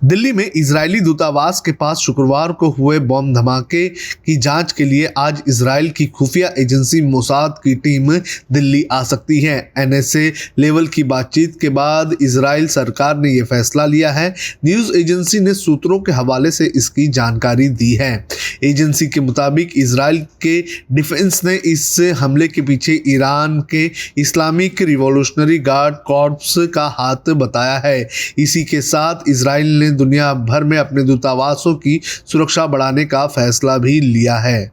दिल्ली में इजरायली दूतावास के पास शुक्रवार को हुए बम धमाके की जांच के लिए आज इजरायल की खुफिया एजेंसी मोसाद की टीम दिल्ली आ सकती है। एनएसए लेवल की बातचीत के बाद इजरायल सरकार ने यह फैसला लिया है। न्यूज एजेंसी ने सूत्रों के हवाले से इसकी जानकारी दी है। एजेंसी के मुताबिक इजरायल के डिफेंस ने इस हमले के पीछे ईरान के इस्लामिक रिवॉल्यूशनरी गार्ड कॉर्प्स का हाथ बताया है। इसी के साथ इजरायल ने दुनिया भर में अपने दूतावासों की सुरक्षा बढ़ाने का फैसला भी लिया है।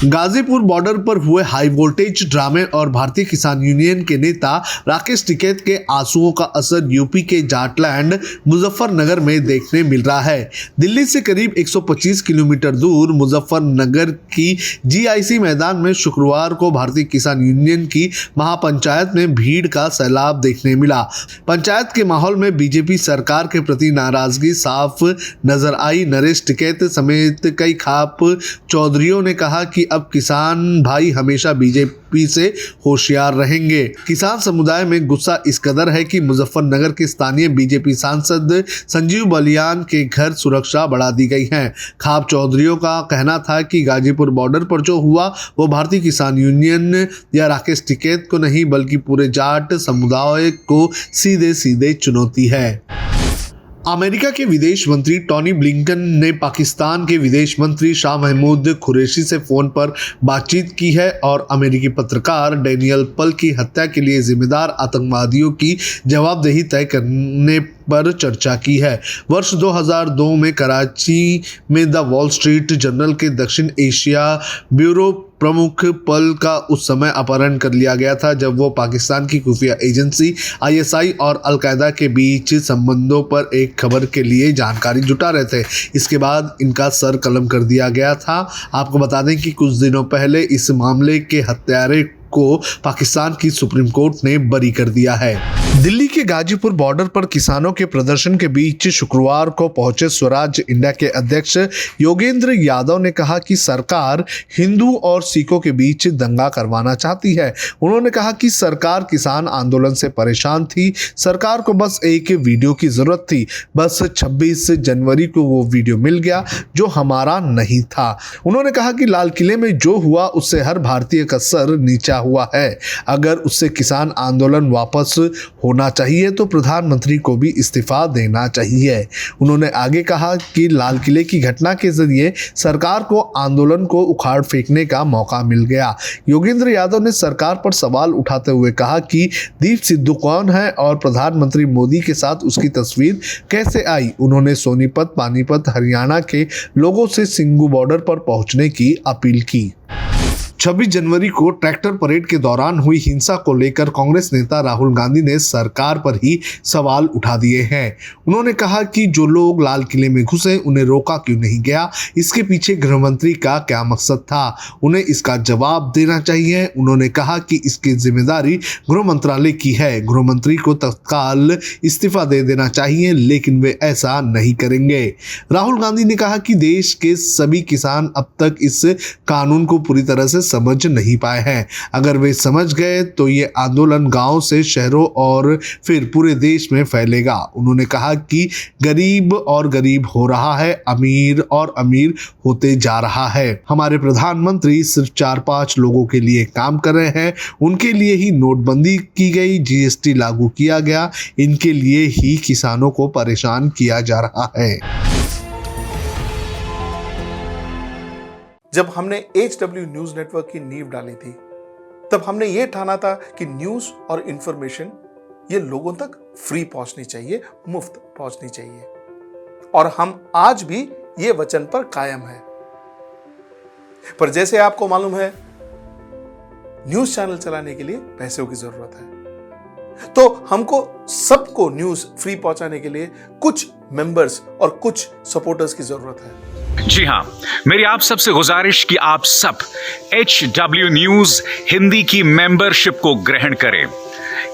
गाजीपुर बॉर्डर पर हुए हाई वोल्टेज ड्रामे और भारतीय किसान यूनियन के नेता राकेश टिकैत के आंसुओं का असर यूपी के जाटलैंड मुजफ्फरनगर में देखने मिल रहा है। दिल्ली से करीब 125 किलोमीटर दूर मुजफ्फरनगर की जीआईसी मैदान में शुक्रवार को भारतीय किसान यूनियन की महापंचायत में भीड़ का सैलाब देखने मिला। पंचायत के माहौल में बीजेपी सरकार के प्रति नाराजगी साफ नजर आई। नरेश टिकैत समेत कई खाप चौधरियों ने कहा कि अब किसान भाई हमेशा बीजेपी से होशियार रहेंगे। किसान समुदाय में गुस्सा इस कदर है कि मुजफ्फरनगर के स्थानीय बीजेपी सांसद संजीव बलियान के घर सुरक्षा बढ़ा दी गई है। खाप चौधरियों का कहना था कि गाजीपुर बॉर्डर पर जो हुआ वो भारतीय किसान यूनियन या राकेश टिकैत को नहीं बल्कि पूरे जाट समुदाय को सीधे सीधे चुनौती है। अमेरिका के विदेश मंत्री टॉनी ब्लिंकन ने पाकिस्तान के विदेश मंत्री शाह महमूद कुरैशी से फोन पर बातचीत की है और अमेरिकी पत्रकार डैनियल पल की हत्या के लिए जिम्मेदार आतंकवादियों की जवाबदेही तय करने पर चर्चा की है। वर्ष 2002 में कराची में द वॉल स्ट्रीट जर्नल के दक्षिण एशिया ब्यूरो प्रमुख पल का उस समय अपहरण कर लिया गया था जब वो पाकिस्तान की खुफिया एजेंसी आईएसआई और अलकायदा के बीच संबंधों पर एक खबर के लिए जानकारी जुटा रहे थे। इसके बाद इनका सर कलम कर दिया गया था। आपको बता दें कि कुछ दिनों पहले इस मामले के हत्यारे को पाकिस्तान की सुप्रीम कोर्ट ने बरी कर दिया है। दिल्ली के गाजीपुर बॉर्डर पर किसानों के प्रदर्शन के बीच शुक्रवार को पहुंचे स्वराज इंडिया के अध्यक्ष योगेंद्र यादव ने कहा कि सरकार हिंदू और सिखों के बीच दंगा करवाना चाहती है। उन्होंने कहा कि सरकार किसान आंदोलन से परेशान थी, सरकार को बस एक वीडियो की जरूरत थी, बस 26 जनवरी को वो वीडियो मिल गया जो हमारा नहीं था। उन्होंने कहा कि लाल किले में जो हुआ उससे हर भारतीय का सर नीचा हुआ है। अगर उससे किसान आंदोलन वापस होना चाहिए तो प्रधानमंत्री को भी इस्तीफा देना चाहिए। उन्होंने आगे कहा कि लाल किले की घटना के जरिए सरकार को आंदोलन को उखाड़ फेंकने का मौका मिल गया। योगेंद्र यादव ने सरकार पर सवाल उठाते हुए कहा कि दीप सिद्धू कौन है और प्रधानमंत्री मोदी के साथ उसकी तस्वीर कैसे आई। उन्होंने सोनीपत, पानीपत, हरियाणा के लोगों से सिंगू बॉर्डर पर पहुंचने की अपील की। 26 जनवरी को ट्रैक्टर परेड के दौरान हुई हिंसा को लेकर कांग्रेस नेता राहुल गांधी ने सरकार पर ही सवाल उठा दिए हैं। उन्होंने कहा कि जो लोग लाल किले में घुसे उन्हें रोका क्यों नहीं गया, इसके पीछे गृह मंत्री का क्या मकसद था, उन्हें इसका जवाब देना चाहिए। उन्होंने कहा कि इसकी जिम्मेदारी गृह मंत्रालय की है, गृह मंत्री को तत्काल इस्तीफा दे देना चाहिए, लेकिन वे ऐसा नहीं करेंगे। राहुल गांधी ने कहा कि देश के सभी किसान अब तक इस कानून को पूरी तरह से समझ नहीं पाए हैं। अगर वे समझ गए तो ये आंदोलन गांव से शहरों और फिर पूरे देश में फैलेगा। उन्होंने कहा कि गरीब और गरीब हो रहा है, अमीर और अमीर होते जा रहा है। हमारे प्रधानमंत्री सिर्फ 4-5 लोगों के लिए काम कर रहे हैं। उनके लिए ही नोटबंदी की गई, जीएसटी लागू किया गया, इनके लिए ही किसानों को परेशान किया जा रहा है। जब हमने HW न्यूज नेटवर्क की नींव डाली थी तब हमने ये ठाना था कि न्यूज और इंफॉर्मेशन ये लोगों तक फ्री पहुंचनी चाहिए, मुफ्त पहुंचनी चाहिए, और हम आज भी ये वचन पर कायम हैं। पर जैसे आपको मालूम है न्यूज चैनल चलाने के लिए पैसों की जरूरत है, तो हमको सबको न्यूज फ्री पहुंचाने के लिए कुछ मेंबर्स और कुछ सपोर्टर्स की जरूरत है। जी हां, मेरी आप सबसे गुजारिश कि आप सब HW न्यूज हिंदी की मेंबरशिप को ग्रहण करें।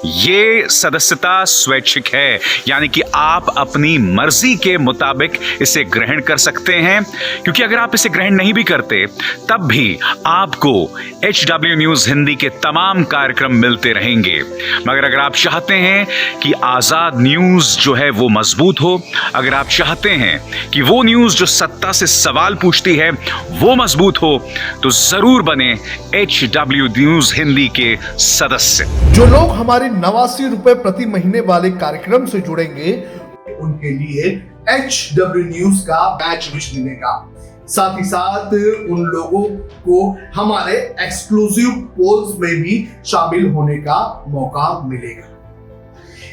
ये सदस्यता स्वैच्छिक है, यानी कि आप अपनी मर्जी के मुताबिक इसे ग्रहण कर सकते हैं, क्योंकि अगर आप इसे ग्रहण नहीं भी करते तब भी आपको HW न्यूज हिंदी के तमाम कार्यक्रम मिलते रहेंगे। मगर अगर आप चाहते हैं कि आजाद न्यूज जो है वो मजबूत हो, अगर आप चाहते हैं कि वो न्यूज जो सत्ता से सवाल पूछती है वो मजबूत हो, तो जरूर बने HW न्यूज हिंदी के सदस्य। जो लोग हमारे 89 रुपए प्रति महीने वाले कार्यक्रम से जुड़ेंगे उनके लिए HW न्यूज का बैच विश मिलेगा। साथ ही साथ उन लोगों को हमारे एक्सक्लूसिव पोल्स में भी शामिल होने का मौका मिलेगा।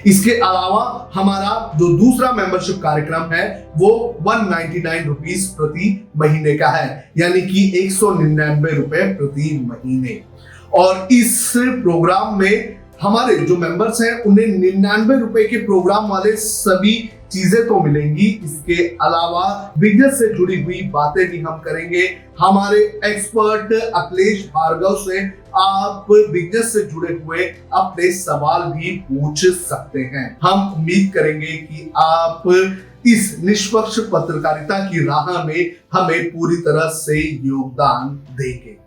इसके अलावा हमारा जो दूसरा मेंबरशिप कार्यक्रम है वो 199 रुपीस प्रति महीने का है, यानी कि 199 रुपए प्रति महीने। और इस प्रोग्राम में हमारे जो मेंबर्स हैं उन्हें 99 रुपए के प्रोग्राम वाले सभी चीजें तो मिलेंगी। इसके अलावा बिजनेस से जुड़ी हुई बातें भी हम करेंगे। हमारे एक्सपर्ट अखिलेश भार्गव से आप बिजनेस से जुड़े हुए अपने सवाल भी पूछ सकते हैं। हम उम्मीद करेंगे कि आप इस निष्पक्ष पत्रकारिता की राह में हमें पूरी तरह से योगदान देंगे।